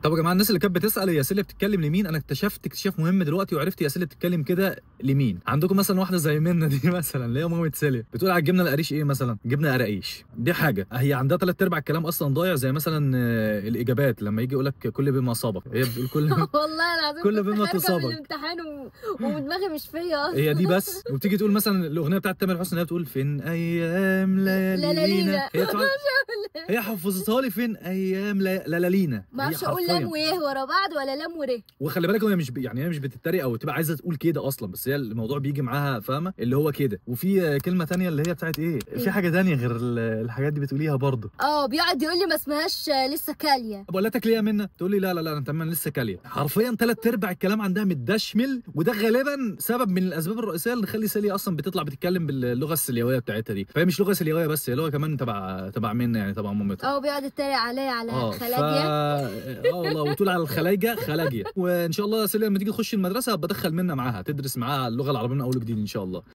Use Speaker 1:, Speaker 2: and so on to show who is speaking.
Speaker 1: طب يا جماعه، الناس اللي كانت بتسال هي سيليا بتتكلم لمين، انا اكتشفت اكتشاف مهم دلوقتي وعرفت هي سيليا بتتكلم كده لمين. عندكم مثلا واحده زي منى دي مثلا، اللي هي مامة سيليا، بتقول على الجبنه القريش ايه مثلا؟ جبنه قراقيش. دي حاجه هي عندها ثلاث ارباع الكلام اصلا ضايع، زي مثلا الاجابات لما يجي يقول لك كل بما سبق، هي بتقول كل
Speaker 2: والله العظيم
Speaker 1: كل
Speaker 2: كنت
Speaker 1: بما
Speaker 2: خارجه من
Speaker 1: تسبق.
Speaker 2: الامتحان ودماغي مش فيا
Speaker 1: هي دي
Speaker 2: اصلا.
Speaker 1: بس. وبتيجي تقول مثلا الاغنيه بتاعت تامر حسني اللي هي بتقول فين ايام
Speaker 2: لا لا
Speaker 1: ليالينا،
Speaker 2: لينا.
Speaker 1: هي بتقعد هي حفظتها لي فين ايام ليالينا،
Speaker 2: ما
Speaker 1: هي
Speaker 2: اعرفش اقول لام
Speaker 1: حرفيا.
Speaker 2: ويه ورا بعض ولا لام وريه.
Speaker 1: وخلي بالك هي مش يعني هي مش بتتريق او تبقى عايزه تقول كده اصلا، بس هي الموضوع بيجي معاها فاهمه اللي هو كده. وفي كلمه تانية اللي هي بتاعت ايه، في حاجه تانية غير الحاجات دي بتقوليها برضه.
Speaker 2: بيقعد يقول لي ما اسمهاش لسه كاليه.
Speaker 1: بقول لها تاكليها منها، تقول لي لا لا لا انت من لسه كاليه. حرفيا ثلاث ارباع الكلام عندها متدشمل، وده غالبا سبب من الاسباب الرئيسيه اللي تخلي سيليا اصلا بتطلع بتتكلم باللغه السليويه بتاعتها دي. فهي مش لغه سليويه بس، هي لغه كمان تبع منى، يعني تبع مامتها.
Speaker 2: بيقعد يتريق عليا على خلاجيا.
Speaker 1: والله وتقول على الخلايجه خلاجيه. وان شاء الله سيليا لما تيجي تخش المدرسه بدخل منى معاها تدرس معاها اللغه العربيه من اول وجديد ان شاء الله.